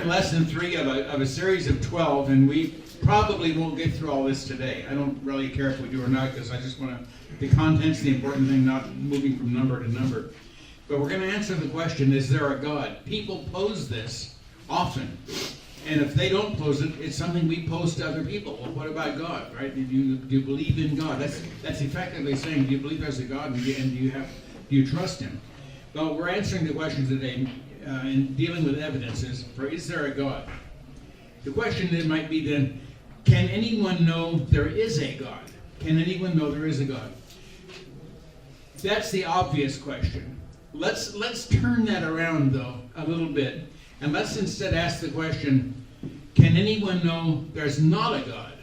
in lesson 3 of a series of 12, and we probably won't get through all this today. I don't really care if we do or not, because I just want to, the content's the important thing, not moving from number to number. But we're going to answer the question, is there a God? People pose this often. And if they don't pose it, it's something we pose to other people. Well, what about God, right? Do you believe in God? That's effectively saying, do you believe there's a God, and do you trust Him? Well, we're answering the question today in dealing with evidences for is there a God? The question then might be then, can anyone know there is a God? Can anyone know there is a God? That's the obvious question. Let's turn that around, though, a little bit. And let's instead ask the question, can anyone know there's not a God?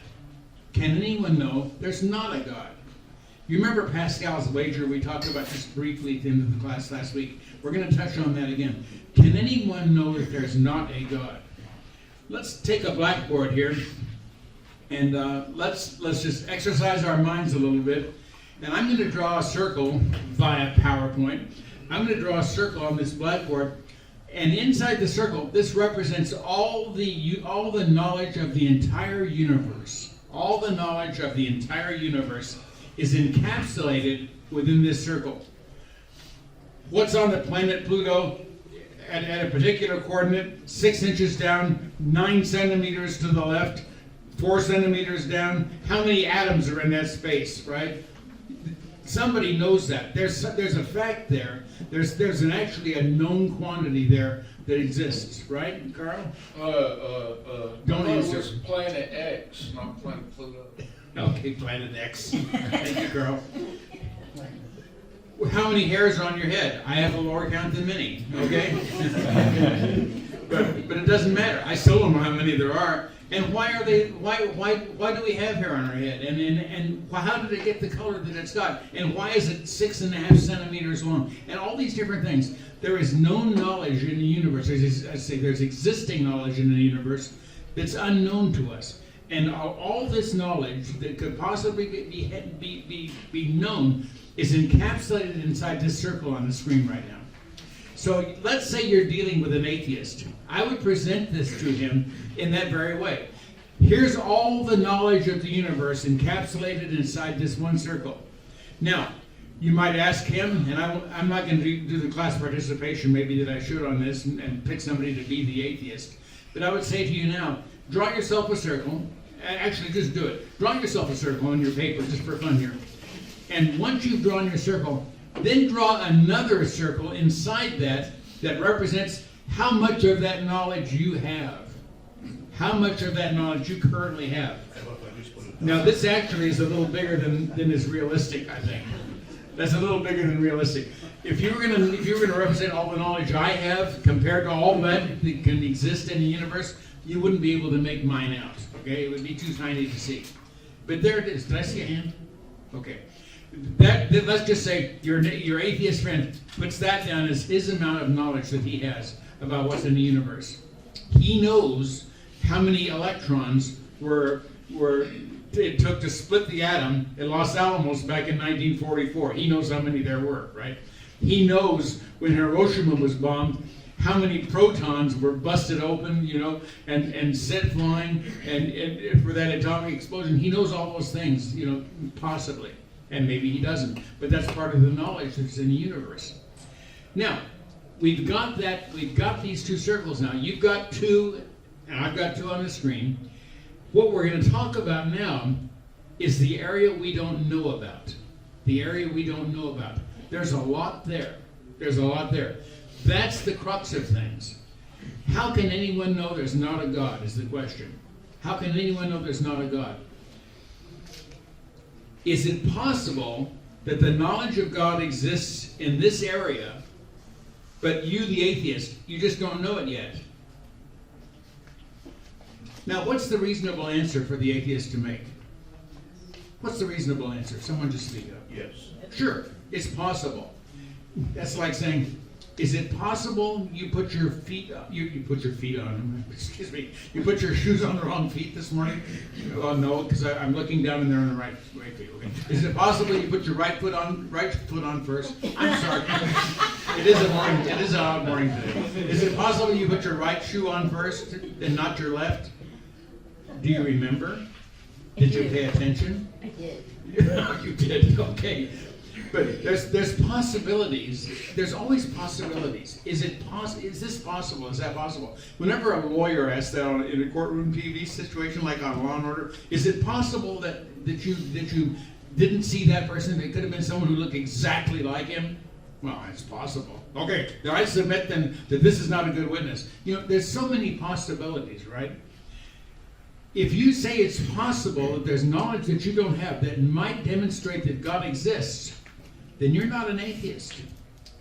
Can anyone know there's not a God? You remember Pascal's wager we talked about just briefly at the end of the class last week? We're going to touch on that again. Can anyone know that there's not a God? Let's take a blackboard here, and let's just exercise our minds a little bit. And I'm going to draw a circle via PowerPoint. I'm going to draw a circle on this blackboard. And inside the circle, this represents all the knowledge of the entire universe. All the knowledge of the entire universe is encapsulated within this circle. What's on the planet Pluto at a particular coordinate? 6 inches down, 9 centimeters to the left, 4 centimeters down. How many atoms are in that space, right? Somebody knows that. There's a fact there. There's actually a known quantity there that exists, right, Carl? Don't answer. It was Planet X, not Planet Pluto. Okay, Planet X. Thank you, Carl. How many hairs are on your head? I have a lower count than many. Okay, but it doesn't matter. I still don't know how many there are. And why are they? Why do we have hair on our head? And how did it get the color that it's got? And why is it 6.5 centimeters long? And all these different things. There is known knowledge in the universe. There's existing knowledge in the universe that's unknown to us. And all this knowledge that could possibly be known is encapsulated inside this circle on the screen right now. So let's say you're dealing with an atheist. I would present this to him in that very way. Here's all the knowledge of the universe encapsulated inside this one circle. Now, you might ask him, and I'm not going to do the class participation maybe that I should on this and pick somebody to be the atheist. But I would say to you now, draw yourself a circle. Actually, just do it. Draw yourself a circle on your paper just for fun here. And once you've drawn your circle, then draw another circle inside that represents how much of that knowledge you have. How much of that knowledge you currently have. Now this actually is a little bigger than is realistic, I think. That's a little bigger than realistic. If you were gonna represent all the knowledge I have compared to all that can exist in the universe, you wouldn't be able to make mine out. Okay? It would be too tiny to see. But there it is. Did I see a hand? Okay. Let's just say your atheist friend puts that down as his amount of knowledge that he has about what's in the universe. He knows how many electrons it took to split the atom at Los Alamos back in 1944. He knows how many there were, right? He knows when Hiroshima was bombed, how many protons were busted open, and set flying, and for that atomic explosion. He knows all those things, possibly. And maybe he doesn't. But that's part of the knowledge that's in the universe. Now, we've got these two circles now. You've got 2, and I've got 2 on the screen. What we're going to talk about now is the area we don't know about. The area we don't know about. There's a lot there. That's the crux of things. How can anyone know there's not a God is the question. How can anyone know there's not a God? Is it possible that the knowledge of God exists in this area, but you, the atheist, you just don't know it yet? Now, what's the reasonable answer for the atheist to make? What's the reasonable answer? Someone just speak up. Yes. Sure, it's possible. That's like saying, is it possible you put your feet you put your feet on, excuse me, you put your shoes on the wrong feet this morning? Oh no, because I'm looking down and they're on the right feet. Okay. Is it possible you put your right foot on first? I'm sorry. It is an odd morning today. Is it possible you put your right shoe on first and not your left? Do you remember? Did you pay attention? I did. You did, okay. But there's possibilities. There's always possibilities. Is this possible? Is that possible? Whenever a lawyer asks that in a courtroom TV situation like on Law and Order, is it possible that you didn't see that person? It could have been someone who looked exactly like him. Well, it's possible. Okay, then I submit then that this is not a good witness. You know, there's so many possibilities, right? If you say it's possible that there's knowledge that you don't have that might demonstrate that God exists, then you're not an atheist.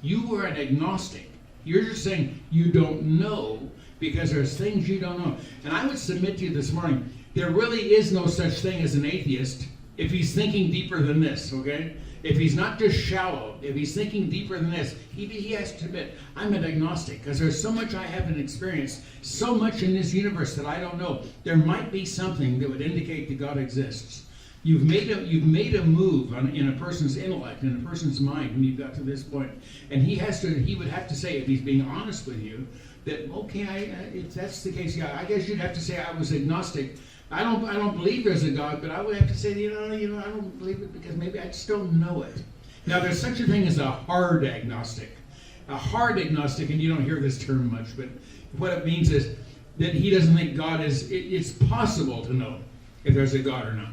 You are an agnostic. You're just saying you don't know because there's things you don't know. And I would submit to you this morning, there really is no such thing as an atheist if he's thinking deeper than this, okay? If he's not just shallow, if he's thinking deeper than this, he has to admit, I'm an agnostic because there's so much I haven't experienced, so much in this universe that I don't know. There might be something that would indicate that God exists. You've made a move in a person's intellect, in a person's mind when you've got to this point, and he would have to say, if he's being honest with you, that okay, if that's the case, yeah, I guess you'd have to say I was agnostic. I don't believe there's a God, but I would have to say, you know, I don't believe it because maybe I just don't know it. Now, there's such a thing as a hard agnostic. A hard agnostic, and you don't hear this term much, but what it means is that he doesn't think God is, it's possible to know if there's a God or not.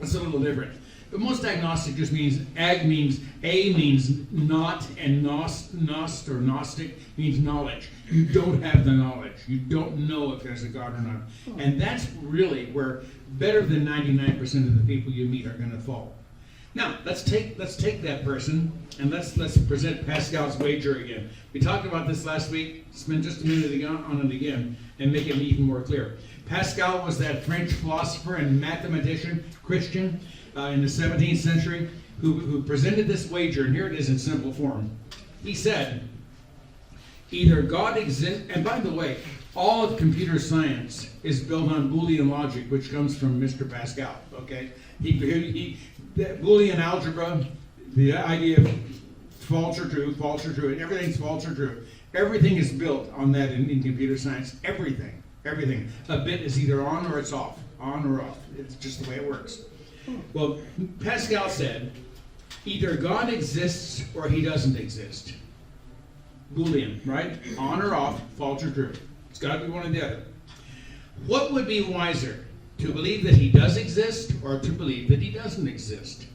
It's a little different. But most agnostic just means, means not, and nost or gnostic means knowledge. You don't have the knowledge. You don't know if there's a God or not. And that's really where better than 99% of the people you meet are going to fall. Now, let's take that person and let's present Pascal's wager again. We talked about this last week. Spend just a minute on it again and make it even more clear. Pascal was that French philosopher and mathematician, Christian, in the 17th century, who presented this wager, and here it is in simple form. He said, either God exists, and by the way, all of computer science is built on Boolean logic, which comes from Mr. Pascal, okay? Boolean algebra, the idea of false or true, and everything's false or true. Everything is built on that in computer science, everything. A bit is either on or it's off, on or off. It's just the way it works. Well, Pascal said, either God exists or he doesn't exist. Boolean, right? On or off, false or true. It's got to be one or the other. What would be wiser, to believe that he does exist or to believe that he doesn't exist?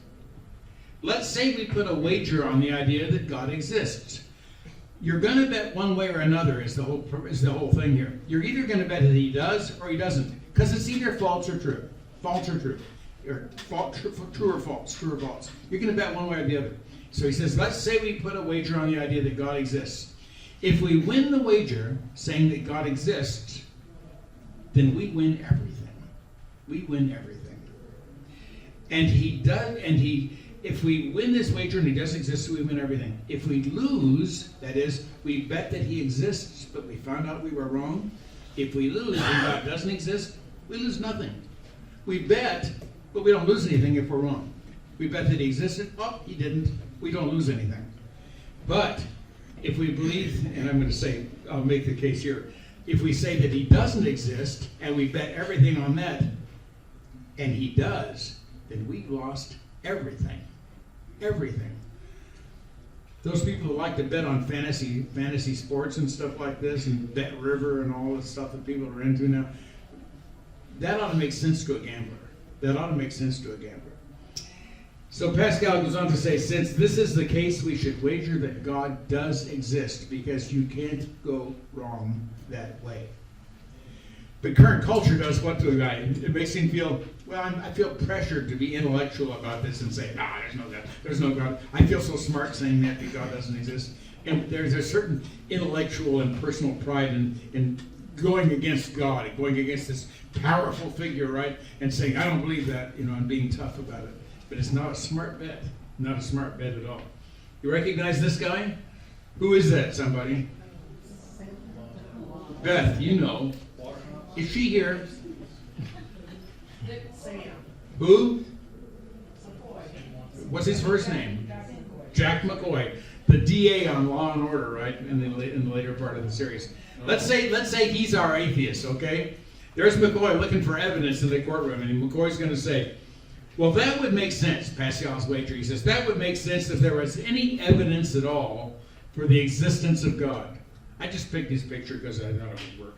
Let's say we put a wager on the idea that God exists. You're going to bet one way or another is the whole thing here. You're either going to bet that he does or he doesn't, because it's either false or true. False or true. Or true or false. True or false. You're going to bet one way or the other. So he says, let's say we put a wager on the idea that God exists. If we win the wager saying that God exists, then we win everything. We win everything. And if we win this wager and he doesn't exist, we win everything. If we lose, that is, we bet that he exists, but we found out we were wrong. If we lose and God doesn't exist, we lose nothing. We bet, but we don't lose anything if we're wrong. We bet that he existed. Oh, he didn't. We don't lose anything. But if we believe, and I'm going to say, I'll make the case here. If we say that he doesn't exist and we bet everything on that, and he does, then we've lost everything. Everything. Those people who like to bet on fantasy sports and stuff like this, and Bet River and all the stuff that people are into now, that ought to make sense to a gambler. That ought to make sense to a gambler. So Pascal goes on to say, since this is the case, we should wager that God does exist, because you can't go wrong that way. But current culture does what to a guy? It makes him feel, well, I feel pressured to be intellectual about this and say, there's no God. There's no God. I feel so smart saying that God doesn't exist. And there's a certain intellectual and personal pride in going against God, and going against this powerful figure, right? And saying, I don't believe that, and being tough about it. But it's not a smart bet. Not a smart bet at all. You recognize this guy? Who is that, somebody? Beth, you know. Is she here? Sam. Who? What's his first name? Jack McCoy. the DA on Law and Order, right? In the later part of the series. Let's say he's our atheist, okay? There's McCoy looking for evidence in the courtroom, and McCoy's going to say, well, that would make sense, Pascal's wager. He says, that would make sense if there was any evidence at all for the existence of God. I just picked this picture because I thought it would work.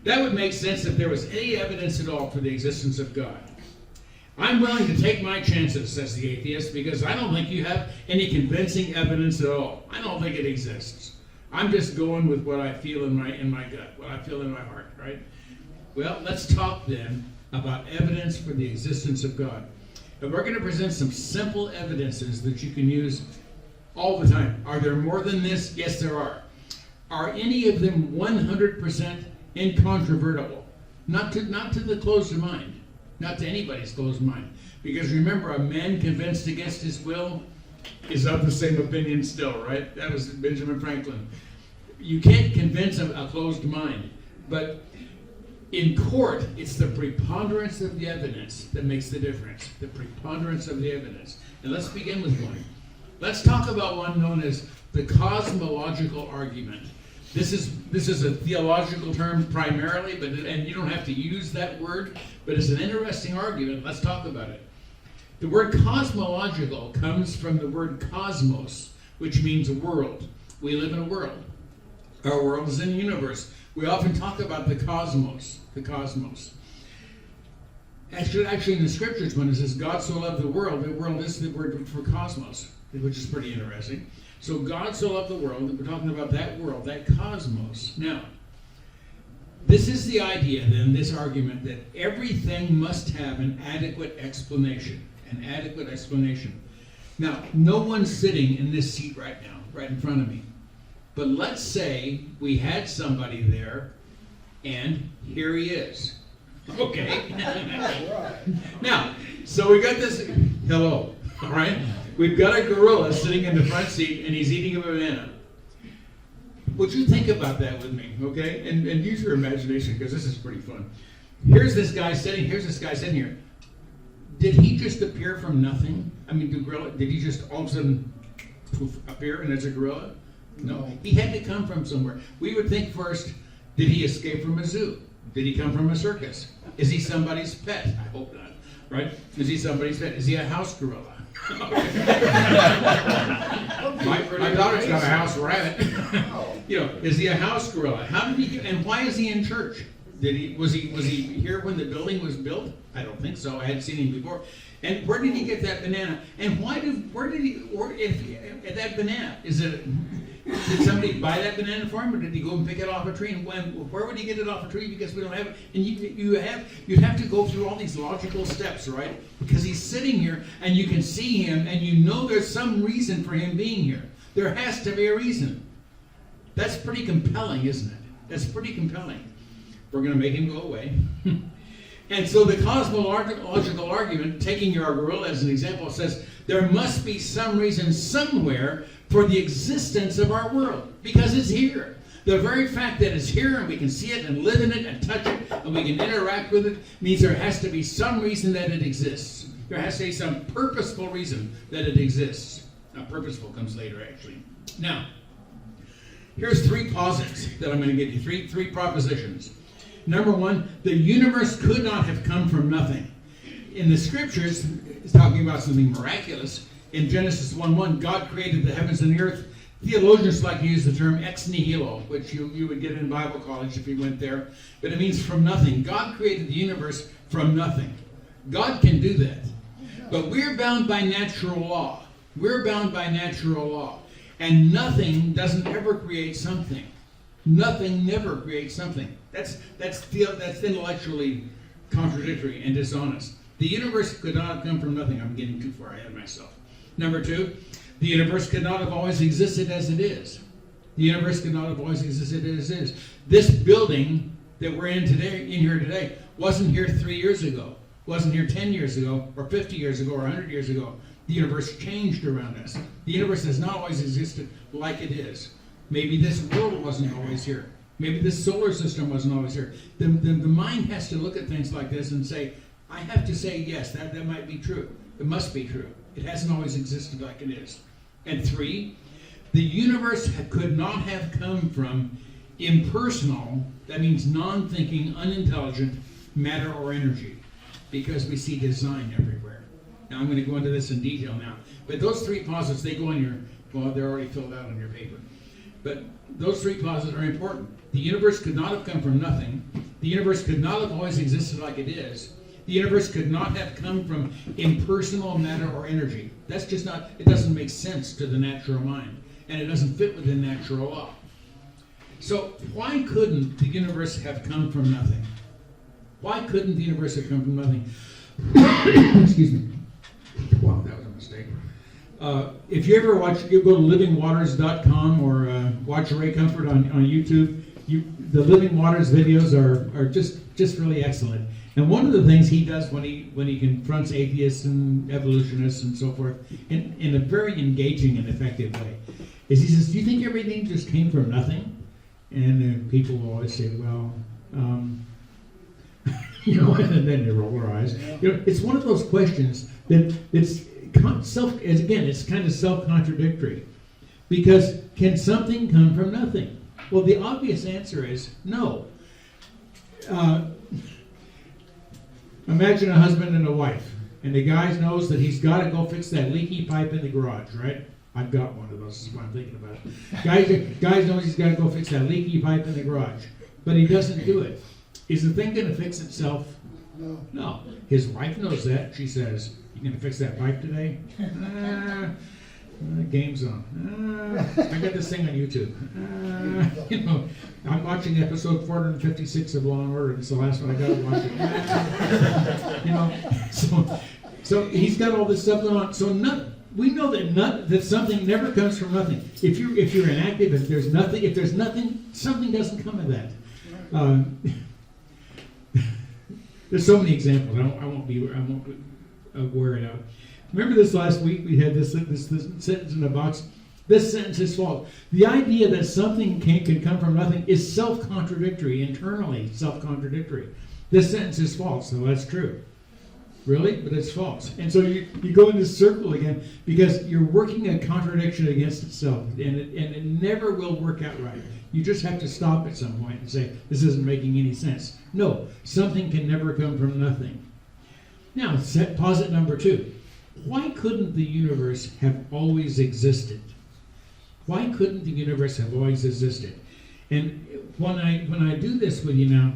That would make sense if there was any evidence at all for the existence of God. I'm willing to take my chances, says the atheist, because I don't think you have any convincing evidence at all. I don't think it exists. I'm just going with what I feel in my gut, what I feel in my heart, right? Well, let's talk then about evidence for the existence of God. And we're going to present some simple evidences that you can use all the time. Are there more than this? Yes, there are. Are any of them 100% incontrovertible? Not to the closed mind. Not to anybody's closed mind. Because remember, a man convinced against his will is of the same opinion still, right? That was Benjamin Franklin. You can't convince a closed mind. But in court, it's the preponderance of the evidence that makes the difference. The preponderance of the evidence. And let's begin with one. Let's talk about one known as the cosmological argument. This is a theological term primarily, and you don't have to use that word, but it's an interesting argument. Let's talk about it. The word cosmological comes from the word cosmos, which means world. We live in a world. Our world is in the universe. We often talk about the cosmos, the cosmos. Actually, in the scriptures, when it says God so loved the world is the word for cosmos, which is pretty interesting. So God so loved the world, and we're talking about that world, that cosmos. Now, this is the idea, then, this argument, that everything must have an adequate explanation. An adequate explanation. Now, no one's sitting in this seat right now, right in front of me. But let's say we had somebody there, and here he is. Okay. Now, so we got this, hello, all right? We've got a gorilla sitting in the front seat, and he's eating a banana. Would you think about that with me, okay? And use your imagination, because this is pretty fun. Here's this guy sitting here. Did he just appear from nothing? I mean, did he just all of a sudden poof, appear and it's a gorilla? No. He had to come from somewhere. We would think first, did he escape from a zoo? Did he come from a circus? Is he somebody's pet? I hope not, right? Is he somebody's pet? Is he a house gorilla? my daughter's got a house rabbit. Is he a house gorilla? How did he? And why is he in church? Was he here when the building was built? I don't think so. I hadn't seen him before. And where did he get that banana? And if that banana did somebody buy that banana for him, or did he go and pick it off a tree? And where would he get it off a tree? Because we don't have it. And you'd have to go through all these logical steps, right? Because he's sitting here, and you can see him, and you know there's some reason for him being here. There has to be a reason. That's pretty compelling, isn't it? That's pretty compelling. We're going to make him go away. And so the cosmological argument, taking your gorilla as an example, says there must be some reason somewhere for the existence of our world, because it's here. The very fact that it's here and we can see it and live in it and touch it and we can interact with it means there has to be some reason that it exists. There has to be some purposeful reason that it exists. Now, purposeful comes later, actually. Now, here's three posits that I'm going to give you, three propositions. Number one, the universe could not have come from nothing. In the scriptures, it's talking about something miraculous. In Genesis 1:1, God created the heavens and the earth. Theologians like to use the term ex nihilo, which you would get in Bible college if you went there. But it means from nothing. God created the universe from nothing. God can do that. But we're bound by natural law. We're bound by natural law. And nothing doesn't ever create something. Nothing never creates something. That's intellectually contradictory and dishonest. The universe could not have come from nothing. I'm getting too far ahead of myself. Number two, the universe could not have always existed as it is. The universe could not have always existed as it is. This building that we're in here today, wasn't here 3 years ago, wasn't here 10 years ago, or 50 years ago, or 100 years ago. The universe changed around us. The universe has not always existed like it is. Maybe this world wasn't always here. Maybe this solar system wasn't always here. The mind has to look at things like this and say, I have to say, yes, that might be true. It must be true. It hasn't always existed like it is. And three, The universe could not have come from impersonal, that means non-thinking, unintelligent matter or energy, because we see design everywhere. Now I'm going to go into this in detail now. But those three posits, they go in your, well, they're already filled out on your paper. But those three posits are important. The universe could not have come from nothing. The universe could not have always existed like it is. The universe could not have come from impersonal matter or energy. That's just not, it doesn't make sense to the natural mind. And it doesn't fit within natural law. So why couldn't the universe have come from nothing? Why couldn't the universe have come from nothing? Excuse me. Wow, that was a mistake. If you ever watch, you go to livingwaters.com or watch Ray Comfort on YouTube. The Living Waters videos are just really excellent. And one of the things he does when he confronts atheists and evolutionists and so forth, in a very engaging and effective way, is he says, "Do you think everything just came from nothing?" And people will always say, "Well," you know, and then they roll their eyes. You know, it's one of those questions that it's kind of self-contradictory, because can something come from nothing? Well, the obvious answer is no. Imagine a husband and a wife, and the guy knows that he's got to go fix that leaky pipe in the garage, right? I've got one of those, is what I'm thinking about. Guys knows he's got to go fix that leaky pipe in the garage, but he doesn't do it. Is the thing going to fix itself? No. His wife knows that. She says, "You going to fix that pipe today?" Game's on. I got this thing on YouTube. You know, I'm watching episode 456 of Law and Order. It's the last one I got to watch it. You know, so he's got all this stuff going on. So we know that something never comes from nothing. If you're inactive, if there's nothing, something doesn't come of that. There's so many examples. I won't wear it out. Remember this last week we had this sentence in the box. This sentence is false. The idea that something can come from nothing is self-contradictory, internally self-contradictory. This sentence is false, so that's true. Really? But it's false. And so you go in this circle again because you're working a contradiction against itself, and it never will work out right. You just have to stop at some point and say, this isn't making any sense. No, something can never come from nothing. Now, posit number 2. Why couldn't the universe have always existed? Why couldn't the universe have always existed? And when I do this with you now,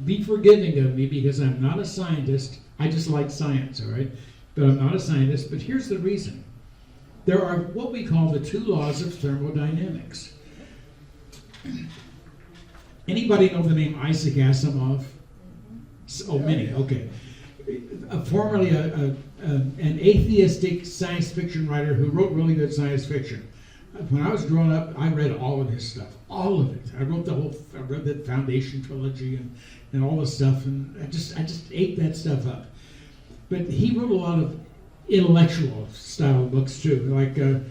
be forgiving of me because I'm not a scientist. I just like science, all right? But I'm not a scientist. But here's the reason. There are what we call the 2 laws of thermodynamics. Anybody know the name Isaac Asimov? Oh, many, okay. Formerly an atheistic science fiction writer who wrote really good science fiction. When I was growing up, I read all of his stuff, all of it. I read the Foundation trilogy and all the stuff, and I just ate that stuff up. But he wrote a lot of intellectual style books too, like the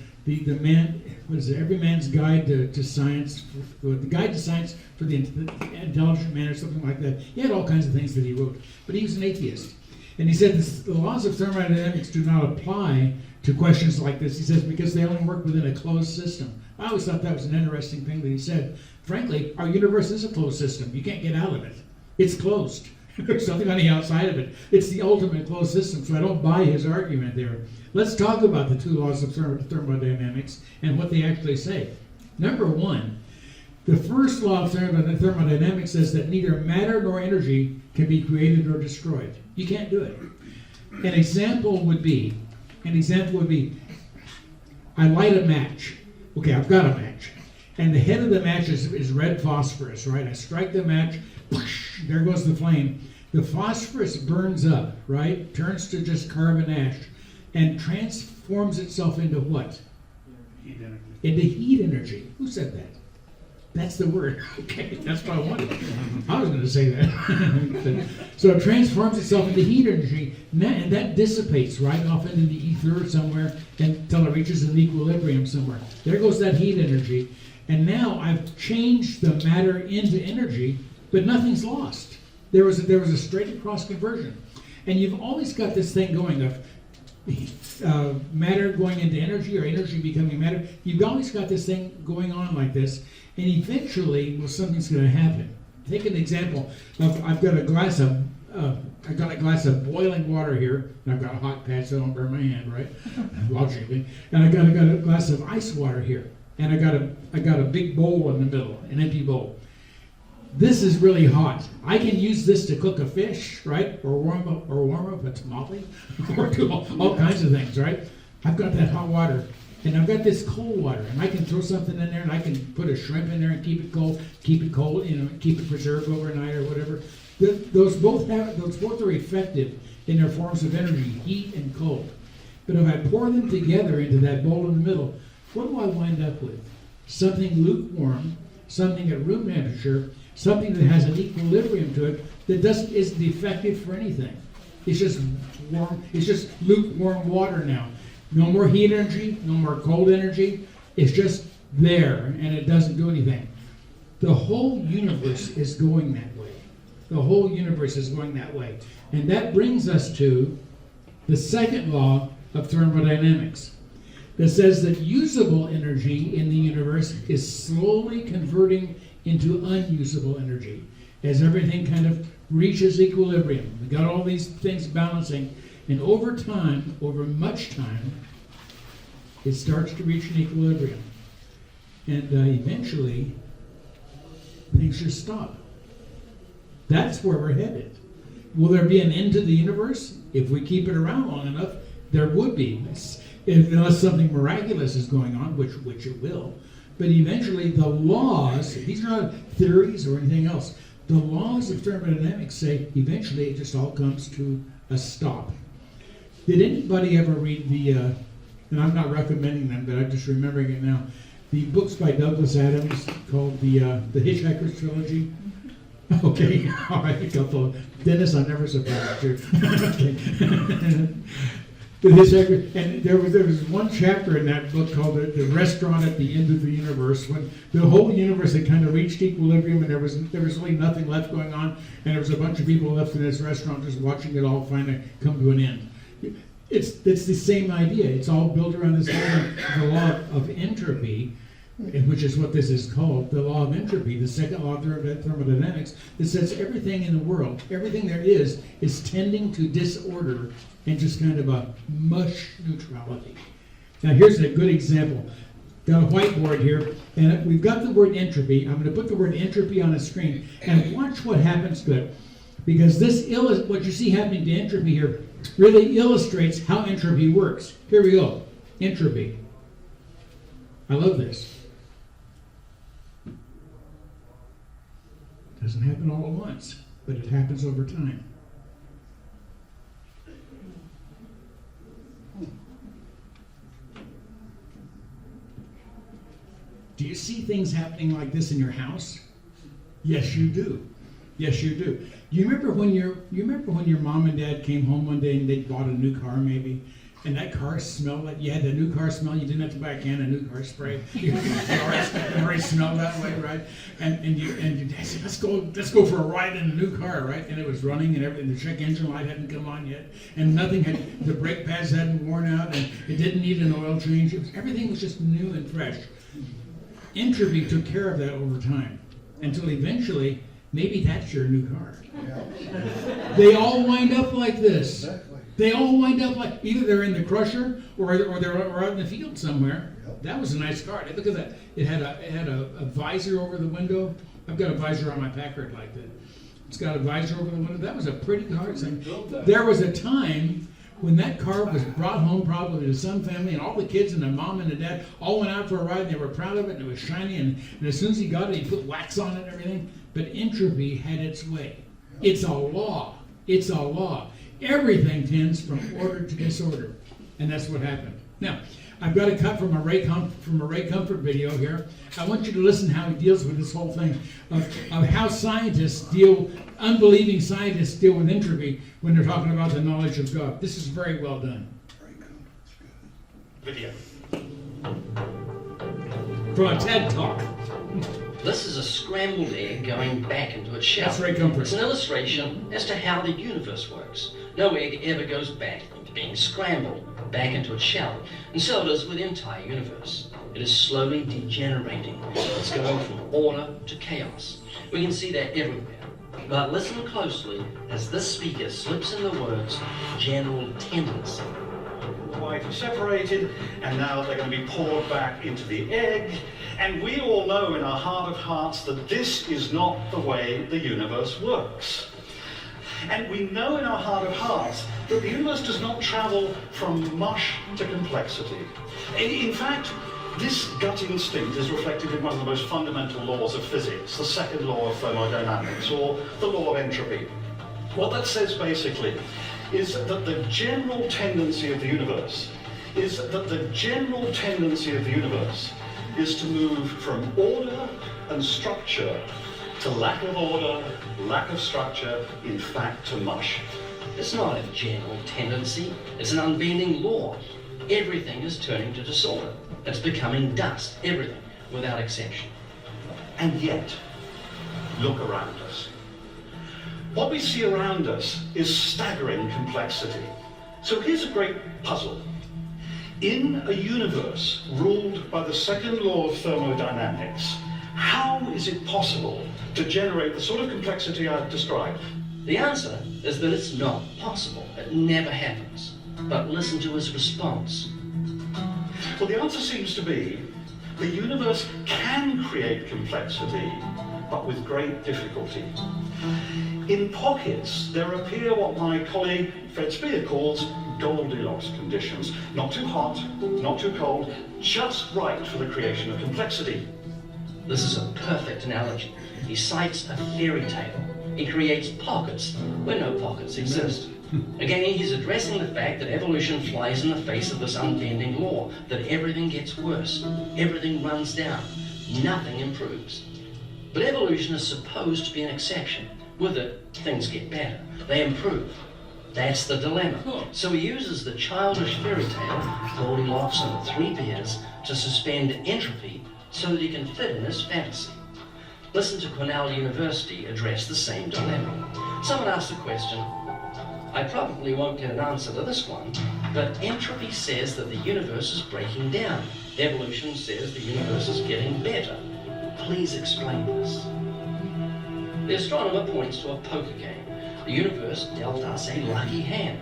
man, what is it? Every Man's Guide to Science, the Guide to Science for the Intelligent Man, or something like that. He had all kinds of things that he wrote, but he was an atheist. And he said the laws of thermodynamics do not apply to questions like this. He says because they only work within a closed system. I always thought that was an interesting thing that he said. Frankly, our universe is a closed system. You can't get out of it. It's closed. There's something on the outside of it. It's the ultimate closed system, so I don't buy his argument there. Let's talk about the 2 laws of thermodynamics and what they actually say. Number 1, the first law of thermodynamics says that neither matter nor energy can be created or destroyed. You can't do it. An example would be, I light a match. Okay, I've got a match. And the head of the match is red phosphorus, right? I strike the match, whoosh, there goes the flame. The phosphorus burns up, right? Turns to just carbon ash and transforms itself into what? Heat energy. Into heat energy. Who said that? That's the word. Okay, that's what I wanted. I was going to say that. So it transforms itself into heat energy, and that dissipates right off into the ether somewhere until it reaches an equilibrium somewhere. There goes that heat energy. And now I've changed the matter into energy, but nothing's lost. There was a straight across conversion. And you've always got this thing going of matter going into energy or energy becoming matter. You've always got this thing going on like this, and eventually, well, something's going to happen. Take an example of I've got a glass of boiling water here, and I've got a hot pad so I don't burn my hand, right? Logically, and I got a glass of ice water here, and I got a big bowl in the middle, an empty bowl. This is really hot. I can use this to cook a fish, right? Or warm up a tamale, or do all kinds of things, right? I've got that hot water, and I've got this cold water, and I can throw something in there, and I can put a shrimp in there and keep it cold, keep it preserved overnight or whatever. Those both are effective in their forms of energy, heat and cold. But if I pour them together into that bowl in the middle, what do I wind up with? Something lukewarm, something at room temperature, something that has an equilibrium to it that isn't effective for anything. It's just warm. It's just lukewarm water now. No more heat energy, no more cold energy. It's just there, and it doesn't do anything. The whole universe is going that way. The whole universe is going that way. And that brings us to the second law of thermodynamics that says that usable energy in the universe is slowly converting into unusable energy as everything kind of reaches equilibrium. We got all these things balancing, and over time, over much time, it starts to reach an equilibrium. And eventually, things just stop. That's where we're headed. Will there be an end to the universe? If we keep it around long enough, there would be, unless something miraculous is going on, which it will. But eventually the laws, these are not theories or anything else, the laws of thermodynamics say eventually it just all comes to a stop. Did anybody ever read and I'm not recommending them, but I'm just remembering it now, the books by Douglas Adams called the Hitchhiker's Trilogy? Okay, all right, Dennis, I'm never surprised you. Okay. And there was one chapter in that book called the Restaurant at the End of the Universe, when the whole universe had kind of reached equilibrium and there was really nothing left going on, and there was a bunch of people left in this restaurant just watching it all finally come to an end. It's the same idea. It's all built around this the law of entropy, which is what this is called, the law of entropy, the second law of thermodynamics, that says everything in the world, everything there is tending to disorder and just kind of a mush neutrality. Now here's a good example. Got a whiteboard here, and we've got the word entropy. I'm going to put the word entropy on a screen, and watch what happens to it. Because what you see happening to entropy here really illustrates how entropy works. Here we go. Entropy. I love this. Doesn't happen all at once, but it happens over time. Do you see things happening like this in your house? Yes, you do. Yes, you do. You remember when your mom and dad came home one day and they bought a new car maybe, and that car smelled like you had the new car smell. You didn't have to buy a can of new car spray. You already smelled that way, right? And your dad said, let's go for a ride in a new car, right? And it was running and everything. The check engine light hadn't come on yet, and the brake pads hadn't worn out, and it didn't need an oil change. Everything was just new and fresh. Entropy took care of that over time, until eventually, maybe that's your new car. Yeah. They all wind up like this. Exactly. They all wind up like, either they're in the crusher or they're out in the field somewhere. Yep. That was a nice car. Look at that. It had a visor over the window. I've got a visor on my Packard like that. It's got a visor over the window. That was a pretty car. There was a time when that car was brought home probably to some family, and all the kids and the mom and the dad all went out for a ride, and they were proud of it, and it was shiny, and as soon as he got it, he put wax on it and everything. But entropy had its way. It's a law. It's a law. Everything tends from order to disorder, and that's what happened. Now, I've got a cut from a Ray Comfort video here. I want you to listen how he deals with this whole thing of how unbelieving scientists deal with entropy when they're talking about the knowledge of God. This is very well done. Video. From a TED Talk. This is a scrambled egg going back into its shell. That's Ray Comfort. It's an illustration as to how the universe works. No egg ever goes back into being scrambled. back into its shell. And so it is with the entire universe. It is slowly degenerating. It's going from order to chaos. We can see that everywhere. But listen closely as this speaker slips in the words general tendency. Quite separated, and now they're going to be poured back into the egg. And we all know in our heart of hearts that this is not the way the universe works. And we know in our heart of hearts that the universe does not travel from mush to complexity. In fact, this gut instinct is reflected in one of the most fundamental laws of physics, the second law of thermodynamics, or the law of entropy. What that says basically is that the general tendency of the universe is to move from order and structure to lack of order, lack of structure, in fact to mush. It's not a general tendency, it's an unbending law. Everything is turning to disorder. It's becoming dust, everything, without exception. And yet, look around us. What we see around us is staggering complexity. So here's a great puzzle. In a universe ruled by the second law of thermodynamics, how is it possible to generate the sort of complexity I've described? The answer is that it's not possible. It never happens. But listen to his response. Well, the answer seems to be the universe can create complexity, but with great difficulty. In pockets, there appear what my colleague Fred Spear calls Goldilocks conditions. Not too hot, not too cold, just right for the creation of complexity. This is a perfect analogy. He cites a fairy tale. He creates pockets where no pockets exist. Again, he's addressing the fact that evolution flies in the face of this unbending law, that everything gets worse, everything runs down, nothing improves. But evolution is supposed to be an exception. With it, things get better, they improve. That's the dilemma. So he uses the childish fairy tale, Goldilocks and the Three Bears, to suspend entropy so that he can fit in his fantasy. Listen to Cornell University address the same dilemma. Someone asked the question, I probably won't get an answer to this one, but entropy says that the universe is breaking down. Evolution says the universe is getting better. Please explain this. The astronomer points to a poker game. The universe dealt us a lucky hand.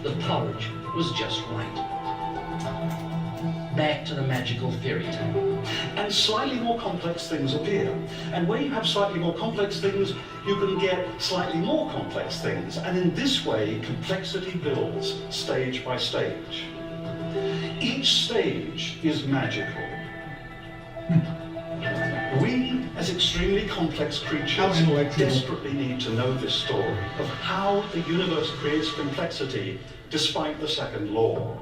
The porridge was just right. Back to the magical fairy tale. And slightly more complex things appear. And where you have slightly more complex things, you can get slightly more complex things. And in this way, complexity builds stage by stage. Each stage is magical. We, as extremely complex creatures, desperately need to know this story of how the universe creates complexity despite the second law.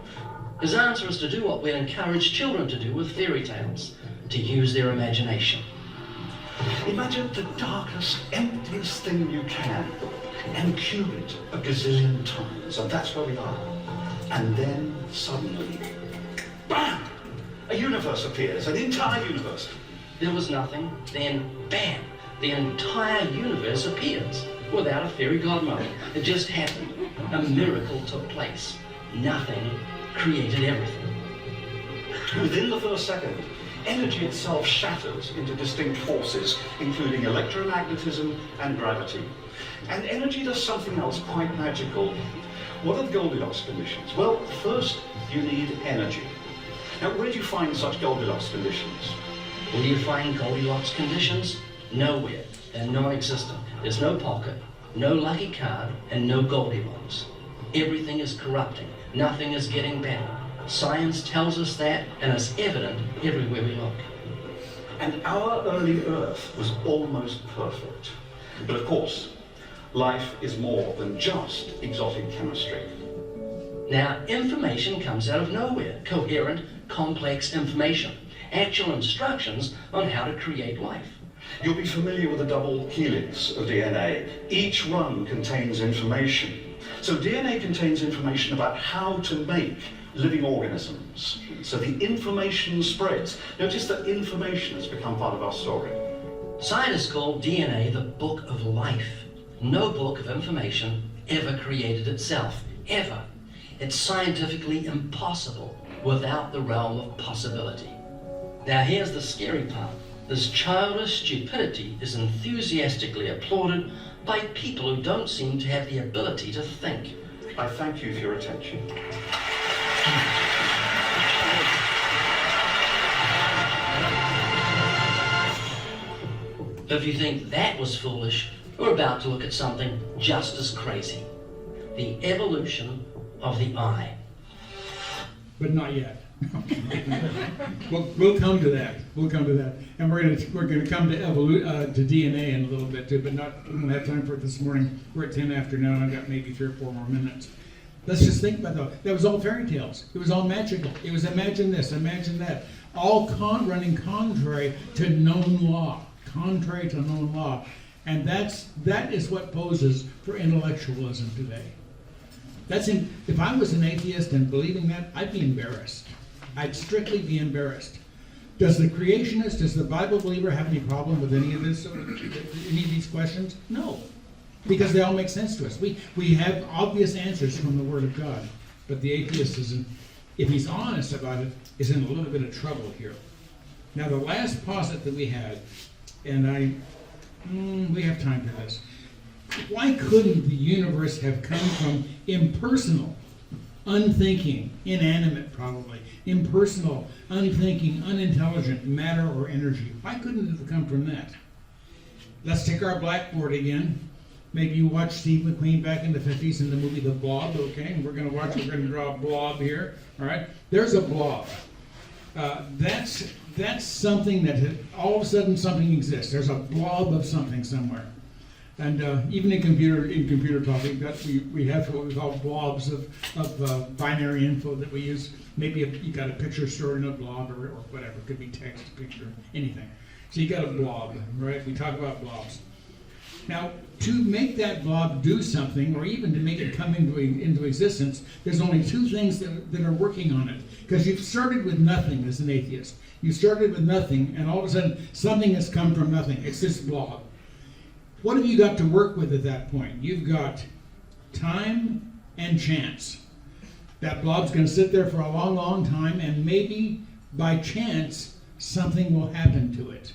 His answer is to do what we'd encourage children to do with fairy tales, to use their imagination. Imagine the darkest, emptiest thing you can and cube it a gazillion times, and that's where we are. And then suddenly, bam! A universe appears, an entire universe. There was nothing, then bam! The entire universe appears without a fairy godmother. It just happened. A miracle took place. Nothing created everything. Within the first second, energy itself shatters into distinct forces, including electromagnetism and gravity. And energy does something else quite magical. What are the Goldilocks conditions? Well, first, you need energy. Now, where do you find such Goldilocks conditions? Where do you find Goldilocks conditions? Nowhere. They're non-existent. There's no pocket, no lucky card, and no Goldilocks. Everything is corrupting. Nothing is getting better. Science tells us that, and it's evident everywhere we look. And our early Earth was almost perfect. But of course, life is more than just exotic chemistry. Now, information comes out of nowhere. Coherent, complex information. Actual instructions on how to create life. You'll be familiar with the double helix of DNA. Each run contains information. So DNA contains information about how to make living organisms. So the information spreads. Notice that information has become part of our story. Scientists call DNA the book of life. No book of information ever created itself. Ever. It's scientifically impossible without the realm of possibility. Now here's the scary part. This childish stupidity is enthusiastically applauded by people who don't seem to have the ability to think. I thank you for your attention. If you think that was foolish, we're about to look at something just as crazy. The evolution of the eye. But not yet. We'll come to that. We'll come to that, and we're gonna come to to DNA in a little bit too, but we don't have time for it this morning. We're at 10 after now, and I've got maybe 3 or 4 more minutes. Let's just think about that was all fairy tales. It was all magical. It was imagine this, imagine that, all running contrary to known law, and that is what poses for intellectualism today. If I was an atheist and believing that, I'd be embarrassed. I'd strictly be embarrassed. Does the creationist, does the Bible believer have any problem with any of this, any of these questions? No, because they all make sense to us. We have obvious answers from the Word of God, but the atheist isn't, if he's honest about it, is in a little bit of trouble here. Now the last posit that we had, and we have time for this. Why couldn't the universe have come from impersonal, unthinking, inanimate probably, impersonal, unthinking, unintelligent matter or energy? Why couldn't it have come from that? Let's take our blackboard again. Maybe you watched Steve McQueen back in the 50s in the movie The Blob, okay? And we're going to draw a blob here, all right? There's a blob. That's something that all of a sudden something exists. There's a blob of something somewhere. And even in computer talk, we have what we call blobs of binary info that we use. Maybe you got a picture stored in a blob or whatever. It could be text, picture, anything. So you got a blob, right? We talk about blobs. Now, to make that blob do something, or even to make it come into existence, there's only 2 things that are working on it. Because you've started with nothing as an atheist. You started with nothing, and all of a sudden, something has come from nothing. It's this blob. What have you got to work with at that point? You've got time and chance. That blob's going to sit there for a long, long time, and maybe by chance, something will happen to it.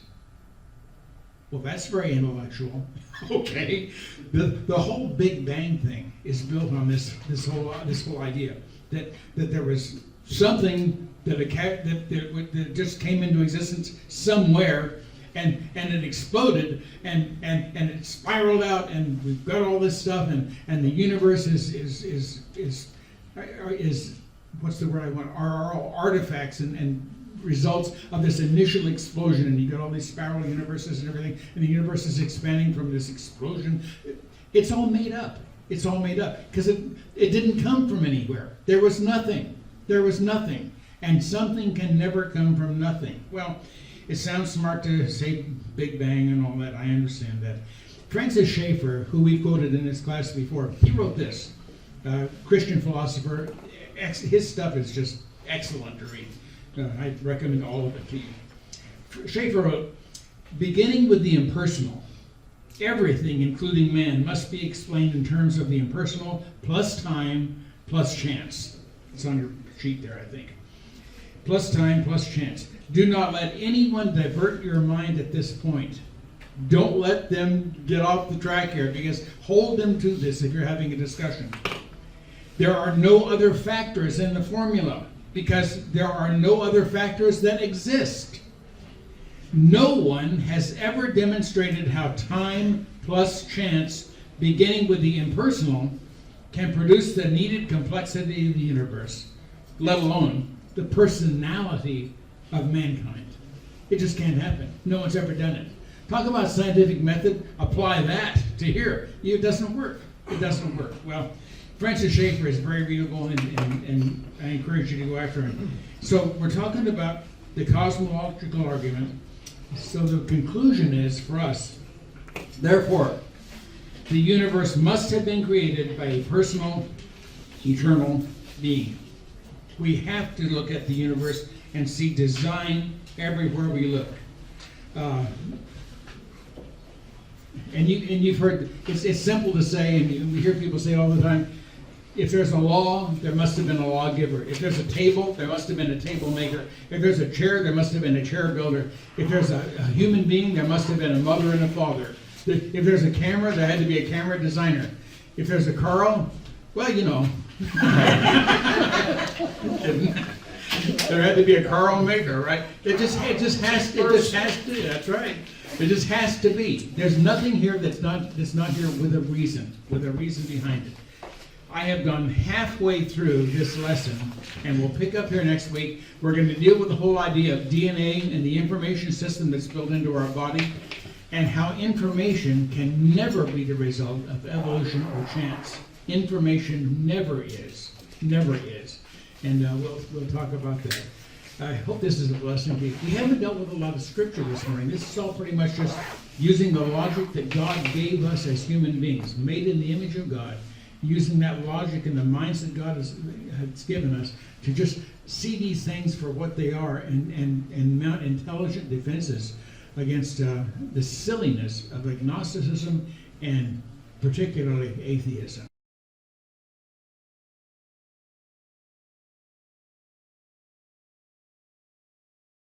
Well, that's very intellectual. Okay, the whole Big Bang thing is built on this whole idea that there was something that just came into existence somewhere, and it exploded, and it spiraled out, and we've got all this stuff, and the universe is what's the word I want? Are all artifacts and results of this initial explosion, and you got all these spiral universes and everything, and the universe is expanding from this explosion. It's all made up. It's all made up because it didn't come from anywhere. There was nothing. There was nothing, and something can never come from nothing. Well, it sounds smart to say Big Bang and all that. I understand that. Francis Schaeffer, who we've quoted in this class before, he wrote this. Christian philosopher. His stuff is just excellent to read. I recommend all of it to you. Schaeffer wrote, beginning with the impersonal, everything, including man, must be explained in terms of the impersonal plus time plus chance. It's on your sheet there, I think. Plus time plus chance. Do not let anyone divert your mind at this point. Don't let them get off the track here, because hold them to this if you're having a discussion. There are no other factors in the formula, because there are no other factors that exist. No one has ever demonstrated how time plus chance, beginning with the impersonal, can produce the needed complexity of the universe, let alone the personality of mankind. It just can't happen. No one's ever done it. Talk about scientific method, apply that to here. It doesn't work. It doesn't work. Well, Francis Schaeffer is very readable, and I encourage you to go after him. So we're talking about the cosmological argument. So the conclusion is, for us, therefore, the universe must have been created by a personal, eternal being. We have to look at the universe and see design everywhere we look. And you've heard, it's simple to say, and we hear people say all the time, If there's a law, there must have been a lawgiver. If there's a table, there must have been a table maker. If there's a chair, there must have been a chair builder. If there's a human being, there must have been a mother and a father. If there's a camera, there had to be a camera designer. If there's a Carl, well, you know. There had to be a Carl maker, right? It just has to, that's right. It just has to be. There's nothing here that's not here with a reason behind it. I have gone halfway through this lesson, and we'll pick up here next week. We're going to deal with the whole idea of DNA and the information system that's built into our body, and how information can never be the result of evolution or chance. Information never is. And we'll talk about that. I hope this is a blessing to you. We haven't dealt with a lot of scripture this morning. This is all pretty much just using the logic that God gave us as human beings, made in the image of God, using that logic and the minds that God has given us to just see these things for what they are and mount intelligent defenses against the silliness of agnosticism and particularly atheism.